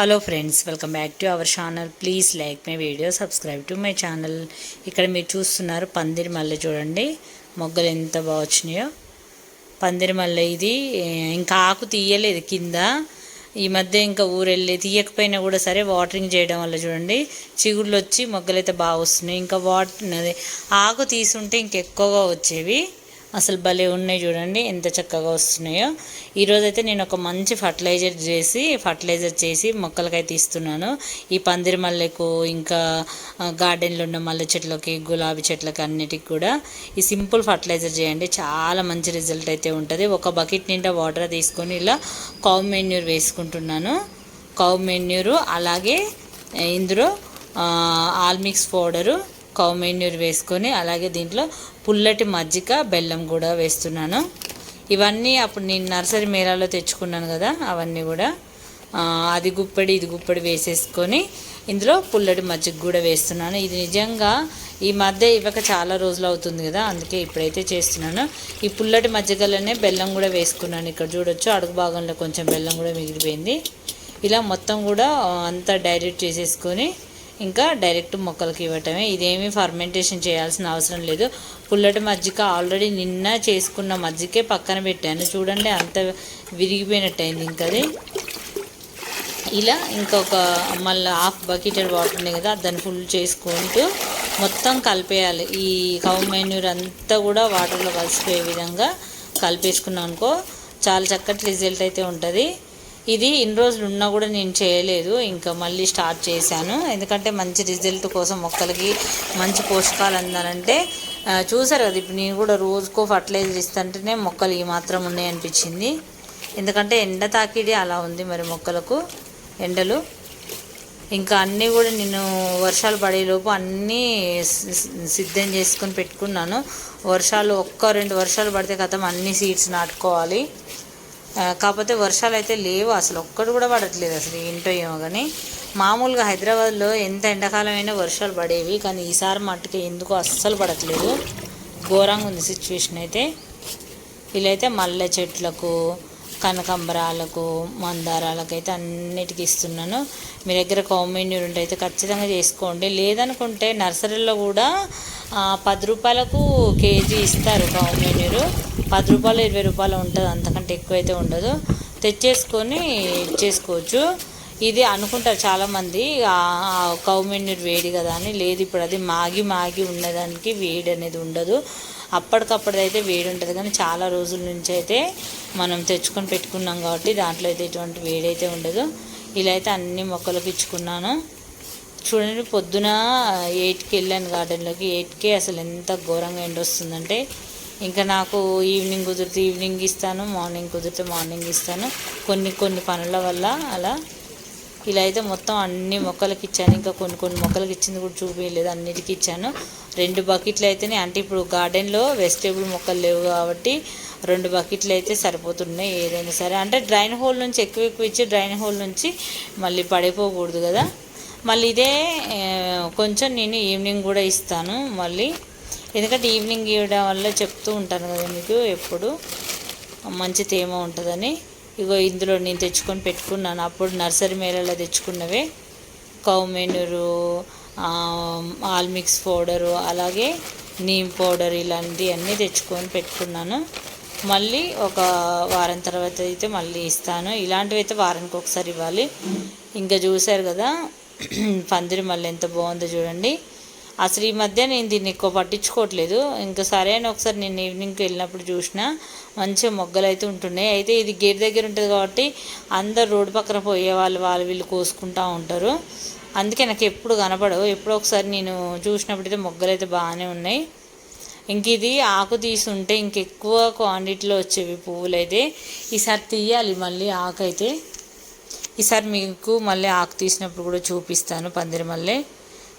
Hello friends, welcome back to our channel. Please like my video, subscribe to my channel. ఇక్కడ మీరు చూస్తున్నారు పందిరి మల్లె. చూడండి మొగ్గలు ఎంత బాగా వచ్చినాయో. పందిరి మల్లె ఇది ఇంకా ఆకు తీయలేదు కింద. ఈ మధ్య ఇంకా ఊరెళ్ళి తీయకపోయినా కూడా సరే వాటరింగ్ చేయడం వల్ల చూడండి చిగుళ్ళు వచ్చి మొగ్గలు అయితే బాగా వస్తున్నాయి. ఇంకా ఆకు తీసుంటే ఇంకెక్కువగా వచ్చేవి. అసలు భలే ఉన్నాయి చూడండి ఎంత చక్కగా వస్తున్నాయో. ఈరోజైతే నేను ఒక మంచి ఫర్టిలైజర్ చేసి మొక్కలకైతే ఇస్తున్నాను. ఈ పందిరి మల్లెకు, ఇంకా గార్డెన్లో ఉన్న మల్లె చెట్లకి, గులాబీ చెట్లకి అన్నిటికి కూడా ఈ సింపుల్ ఫర్టిలైజర్ చేయండి. చాలా మంచి రిజల్ట్ అయితే ఉంటుంది. ఒక బకెట్ నిండా వాటర్ తీసుకొని ఇలా కౌ మెన్యూర్ వేసుకుంటున్నాను. కౌ మెన్యూరు, అలాగే ఇందులో ఆల్మిక్స్ పౌడరు, కౌ మెన్యూర్ వేసుకొని, అలాగే దీంట్లో పుల్లటి మజ్జిగ, బెల్లం కూడా వేస్తున్నాను. ఇవన్నీ అప్పుడు నేను నర్సరీ మేళాలో తెచ్చుకున్నాను కదా, అవన్నీ కూడా అది గుప్పడి ఇది గుప్పడి వేసేసుకొని ఇందులో పుల్లటి మజ్జిగ కూడా వేస్తున్నాను. ఇది నిజంగా ఈ మధ్య ఇవ్వక చాలా రోజులు అవుతుంది కదా, అందుకే ఇప్పుడైతే చేస్తున్నాను. ఈ పుల్లటి మజ్జిగలోనే బెల్లం కూడా వేసుకున్నాను. ఇక్కడ చూడొచ్చు అడుగు భాగంలో కొంచెం బెల్లం కూడా మిగిలిపోయింది. ఇలా మొత్తం కూడా అంతా డైల్యూట్ చేసేసుకొని ఇంకా డైరెక్ట్ మొక్కలకి ఇవ్వటమే. ఇదేమీ ఫర్మెంటేషన్ చేయాల్సిన అవసరం లేదు. పుల్లటి మజ్జిగ ఆల్రెడీ నిన్న చేసుకున్న మజ్జిగే పక్కన పెట్టాను. చూడండి అంత విరిగిపోయినట్టు అయింది. ఇంకా అది ఇలా ఇంకొక మళ్ళీ హాఫ్ బకెట్ వాటర్ ఉన్నాయి కదా, దాన్ని ఫుల్ చేసుకుంటూ మొత్తం కలిపేయాలి. ఈ కౌ మెన్యూర్ అంతా కూడా వాటర్లో కలిసిపోయే విధంగా కలిపేసుకున్నాం అనుకో, చాలా చక్కటి రిజల్ట్ అయితే ఉంటుంది. ఇది ఇన్ని రోజులు ఉన్నా కూడా నేను చేయలేదు, ఇంకా మళ్ళీ స్టార్ట్ చేశాను. ఎందుకంటే మంచి రిజల్ట్ కోసం, మొక్కలకి మంచి పోషకాలు అందాలంటే. చూసారు కదా, ఇప్పుడు నేను కూడా రోజుకో ఫర్టిలైజర్ ఇస్తుంటేనే మొక్కలు ఈ మాత్రం ఉన్నాయి అనిపించింది. ఎందుకంటే ఎండ తాకిడి అలా ఉంది మరి మొక్కలకు ఎండలు. ఇంకా అన్నీ కూడా నేను వర్షాలు పడేలోపు అన్నీ సిద్ధం చేసుకొని పెట్టుకున్నాను. వర్షాలు 1-2 వర్షాలు పడితే కథం అన్ని సీడ్స్ నాటుకోవాలి. కాకపోతే వర్షాలు అయితే లేవు, అసలు ఒక్కటి కూడా పడట్లేదు. అసలు ఏంటో ఏమో కానీ మామూలుగా హైదరాబాద్లో ఎంత ఎండాకాలం అయినా వర్షాలు పడేవి, కానీ ఈసారి మట్టుకి ఎందుకో అస్సలు పడట్లేదు. ఘోరంగా ఉంది సిచ్యువేషన్ అయితే. ఇలా అయితే మల్లె చెట్లకు, కనకాంబరాలకు, మందారాలకు అయితే అన్నిటికీ ఇస్తున్నాను. మీ దగ్గర కౌ మెన్యూర్ ఉంటే అయితే ఖచ్చితంగా చేసుకోండి. లేదనుకుంటే నర్సరీలో కూడా 10 రూపాయలకు కేజీ ఇస్తారు కౌ మెన్యూరు. 10 రూపాయలు 20 రూపాయలు ఉంటుంది, అంతకంటే ఎక్కువ అయితే ఉండదు. తెచ్చేసుకొని చేసుకోవచ్చు. ఇది అనుకుంటారు చాలామంది కౌ మెన్యూర్ వేడి కదా అని. లేదు, ఇప్పుడు అది మాగి ఉన్నదానికి వేడి అనేది ఉండదు. అప్పటికప్పుడైతే వేడి ఉంటుంది, కానీ చాలా రోజుల నుంచి అయితే మనం తెచ్చుకొని పెట్టుకున్నాం కాబట్టి దాంట్లో అయితే ఎటువంటి వేడి అయితే ఉండదు. ఇలా అయితే అన్ని మొక్కలకు ఇచ్చుకున్నాను. చూడండి, పొద్దున 8కి వెళ్ళాను గార్డెన్లోకి. 8కే అసలు ఎంత ఘోరంగా ఎండ వస్తుందంటే, ఇంకా నాకు ఈవినింగ్ కుదిరితే ఈవినింగ్ ఇస్తాను, మార్నింగ్ కుదిరితే మార్నింగ్ ఇస్తాను. కొన్ని పనుల వల్ల అలా. ఇలా అయితే మొత్తం అన్ని మొక్కలకి ఇచ్చాను. ఇంకా కొన్ని మొక్కలకి ఇచ్చింది కూడా చూపించలేదు, అన్నిటికీ ఇచ్చాను. 2 బకెట్లు అయితేనే, అంటే ఇప్పుడు గార్డెన్లో వెజిటేబుల్ మొక్కలు లేవు కాబట్టి 2 బకెట్లు అయితే సరిపోతున్నాయి. ఏదైనా సరే అంటే డ్రైన్ హోల్ నుంచి ఎక్కువ ఇచ్చి డ్రైన్ హోల్ నుంచి మళ్ళీ పడిపోకూడదు కదా. మళ్ళీ ఇదే కొంచెం నేను ఈవినింగ్ కూడా ఇస్తాను మళ్ళీ. ఎందుకంటే ఈవినింగ్ ఇవ్వడం వల్ల చెప్తూ ఉంటాను కదా మీకు, ఎప్పుడు మంచి తేమ ఉంటుందని. ఇగో ఇందులో నేను తెచ్చుకొని పెట్టుకున్నాను. అప్పుడు నర్సరీ మేళలో తెచ్చుకున్నవే కౌ మెన్యూరు, ఆల్మిక్స్ పౌడరు, అలాగే నీమ్ పౌడర్, ఇలాంటివి అన్నీ తెచ్చుకొని పెట్టుకున్నాను. మళ్ళీ ఒక వారం తర్వాత అయితే మళ్ళీ ఇస్తాను. ఇలాంటివి అయితే వారానికి ఒకసారి ఇవ్వాలి. ఇంకా చూశారు కదా పందిరి మళ్ళీ ఎంత బాగుందో చూడండి. అసలు ఈ మధ్య నేను దీన్ని ఎక్కువ పట్టించుకోవట్లేదు. ఇంకా సరే అని ఒకసారి నేను ఈవినింగ్కి వెళ్ళినప్పుడు చూసిన మంచిగా మొగ్గలు అయితే ఉంటున్నాయి. అయితే ఇది గేట్ దగ్గర ఉంటుంది కాబట్టి అందరు రోడ్డు పక్కన పోయే వాళ్ళు వీళ్ళు కోసుకుంటూ ఉంటారు. అందుకే నాకు ఎప్పుడు కనపడవు. ఎప్పుడో ఒకసారి నేను చూసినప్పుడైతే మొగ్గలు అయితే బాగానే ఉన్నాయి. ఇంక ఇది ఆకు తీసుంటే ఇంకెక్కువ క్వాంటిటీలో వచ్చేవి పువ్వులు అయితే. ఈసారి తీయాలి మళ్ళీ ఆకు అయితే. ఈసారి మీకు మళ్ళీ ఆకు తీసినప్పుడు కూడా చూపిస్తాను. పందిరి మల్లె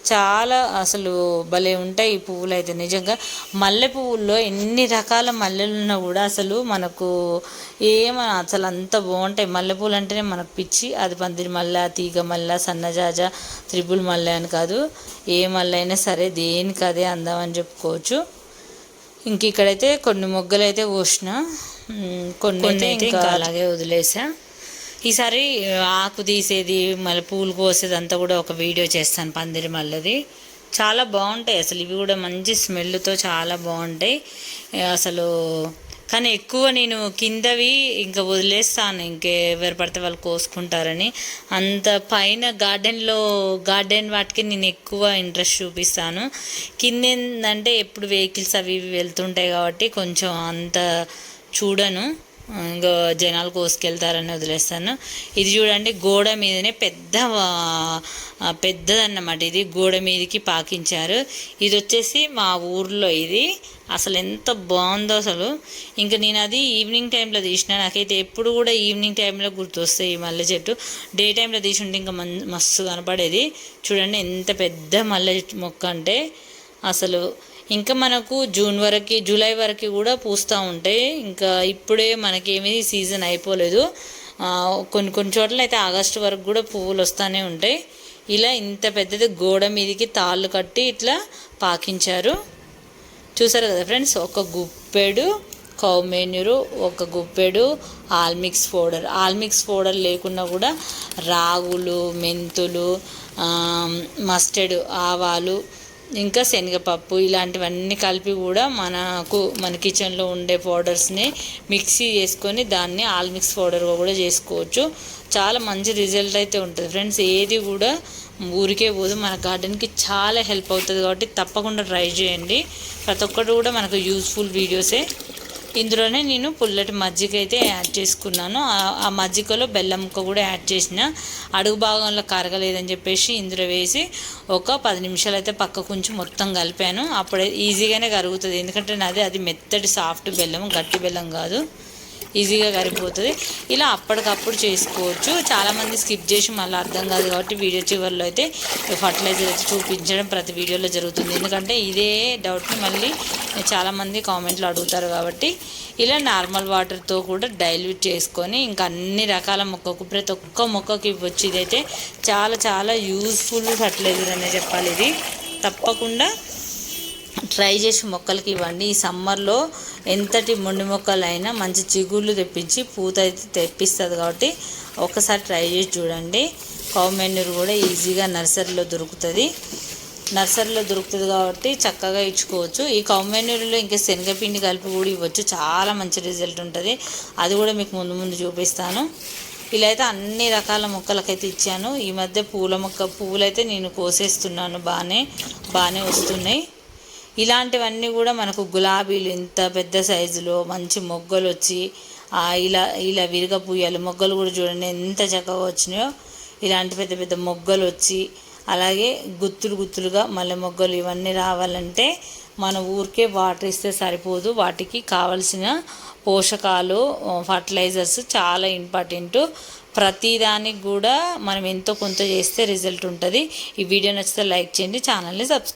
చాలా అసలు భలే ఉంటాయి ఈ పువ్వులు అయితే. నిజంగా మల్లె పువ్వుల్లో ఎన్ని రకాల మల్లెలు ఉన్నా కూడా అసలు మనకు అసలు అంత బాగుంటాయి. మల్లెపూలు అంటేనే మనకు పిచ్చి. అది పందిరి మల్లె, తీగ మల్లె, సన్నజాజ, త్రిబుల్ మల్లె అని కాదు, ఏ మల్లె అయినా సరే దేనికి అదే అందం అని చెప్పుకోవచ్చు. ఇంక ఇక్కడైతే కొన్ని మొగ్గలు అయితే కోసిన, కొన్ని అయితే ఇంకా అలాగే వదిలేసా. ఈసారి ఆకు తీసేది మళ్ళీ పూలు కోసేది అంతా కూడా ఒక వీడియో చేస్తాను పందిరి మల్లెది. చాలా బాగుంటాయి అసలు, ఇవి కూడా మంచి స్మెల్తో చాలా బాగుంటాయి అసలు. కానీ ఎక్కువ నేను కిందవి ఇంకా వదిలేస్తాను, ఇంకెవరు పడితే వాళ్ళు కోసుకుంటారని. అంత పైన గార్డెన్ వాటికి నేను ఎక్కువ ఇంట్రెస్ట్ చూపిస్తాను. కింద ఏంటంటే ఎప్పుడు వెహికల్స్ అవి ఇవి వెళ్తుంటాయి కాబట్టి కొంచెం అంత చూడను, ఇంకా జనాలు కోసుకెళ్తారని వదిలేస్తాను. ఇది చూడండి గోడ మీదనే పెద్దదన్నమాట, ఇది గోడ మీదకి పాకించారు. ఇది వచ్చేసి మా ఊర్లో, ఇది అసలు ఎంత బాగుందో అసలు. ఇంకా నేను అది ఈవినింగ్ టైంలో తీసిన, నాకైతే ఎప్పుడు కూడా ఈవినింగ్ టైంలో గుర్తొస్తాయి ఈ మల్లె చెట్టు. డే టైంలో తీసుంటే ఇంకా మస్తు కనపడేది. చూడండి ఎంత పెద్ద మల్లె మొక్క అంటే అసలు. ఇంకా మనకు జూలై వరకు కూడా పూస్తూ ఉంటాయి. ఇంకా ఇప్పుడే మనకేమీ సీజన్ అయిపోలేదు, కొన్ని చోట్ల అయితే ఆగస్టు వరకు కూడా పువ్వులు వస్తూనే ఉంటాయి. ఇలా ఇంత పెద్దది గోడ మీదకి తాళ్ళు కట్టి ఇట్లా పాకించారు. చూసారు కదా ఫ్రెండ్స్, ఒక గుప్పెడు కౌ మెన్యూరు, ఒక గుప్పెడు ఆల్మిక్స్ పౌడర్ లేకున్నా కూడా రాగులు, మెంతులు, మస్టర్డ్ ఆవాలు, ఇంకా శనగపప్పు ఇలాంటివన్నీ కలిపి కూడా మన కిచెన్లో ఉండే పౌడర్స్ని మిక్సీ చేసుకొని దాన్ని ఆల్మిక్స్ పౌడర్గా కూడా చేసుకోవచ్చు. చాలా మంచి రిజల్ట్ అయితే ఉంటుంది ఫ్రెండ్స్. ఏది కూడా ఊరికే పోదు, మన గార్డెన్కి చాలా హెల్ప్ అవుతుంది కాబట్టి తప్పకుండా ట్రై చేయండి. ప్రతి ఒక్కటి కూడా మనకు యూస్ఫుల్ వీడియోసే. ఇందులోనే నేను పుల్లటి మజ్జిగ అయితే యాడ్ చేసుకున్నాను. ఆ మజ్జిగలో బెల్లం ముక్క కూడా యాడ్ చేసిన, అడుగు భాగంలో కరగలేదని చెప్పేసి ఇందులో వేసి ఒక 10 నిమిషాలు అయితే పక్క కొంచెం మొత్తం కలిపాను. అప్పుడే ఈజీగానే కరుగుతుంది, ఎందుకంటే అది మెత్తటి సాఫ్ట్ బెల్లం, గట్టి బెల్లం కాదు, ఈజీగా కరిగిపోతుంది. ఇలా అప్పటికప్పుడు చేసుకోవచ్చు. చాలామంది స్కిప్ చేసి మళ్ళీ అర్థం కాదు కాబట్టి వీడియో చివరిలో అయితే ఫర్టిలైజర్ అయితే చూపించడం ప్రతి వీడియోలో జరుగుతుంది. ఎందుకంటే ఇదే డౌట్ని మళ్ళీ చాలామంది కామెంట్లో అడుగుతారు కాబట్టి ఇలా నార్మల్ వాటర్తో కూడా డైల్యూట్ చేసుకొని ఇంకా అన్ని రకాల మొక్కకు ప్రతి ఒక్క మొక్కకి ఇవ్వచ్చు. ఇదైతే చాలా చాలా యూస్ఫుల్ ఫర్టిలైజర్ అనే చెప్పాలి. ఇది తప్పకుండా ట్రై చేసి మొక్కలకి ఇవ్వండి. ఈ సమ్మర్లో ఎంతటి మొండి మొక్కలైనా మంచి చిగుళ్ళు తెప్పించి పూత అయితే తెప్పిస్తుంది కాబట్టి ఒకసారి ట్రై చేసి చూడండి. కౌ మెన్యూర్ కూడా ఈజీగా నర్సరీలో దొరుకుతుంది కాబట్టి చక్కగా ఇచ్చుకోవచ్చు. ఈ కౌ మెన్యూర్లో ఇంకా శనగపిండి కలిపి కూడా ఇవ్వచ్చు, చాలా మంచి రిజల్ట్ ఉంటుంది. అది కూడా మీకు ముందు చూపిస్తాను. ఇలా అయితే అన్ని రకాల మొక్కలకైతే ఇచ్చాను. ఈ మధ్య పువ్వులైతే నేను కోసేస్తున్నాను, బాగానే వస్తున్నాయి. ఇలాంటివన్నీ కూడా మనకు గులాబీలు ఇంత పెద్ద సైజులో మంచి మొగ్గలు వచ్చి ఇలా విరగ పూయాలి. మొగ్గలు కూడా చూడండి ఎంత చక్కగా వచ్చినాయో. ఇలాంటి పెద్ద పెద్ద మొగ్గలు వచ్చి అలాగే గుత్తులుగా మల్లె మొగ్గలు ఇవన్నీ రావాలంటే మన ఊరికే వాటర్ ఇస్తే సరిపోదు, వాటికి కావలసిన పోషకాలు, ఫర్టిలైజర్స్ చాలా ఇంపార్టెంట్. ప్రతిదానికి కూడా మనం ఎంతో కొంత చేస్తే రిజల్ట్ ఉంటుంది. ఈ వీడియో నచ్చితే లైక్ చేయండి, ఛానల్ని సబ్స్క్రైబ్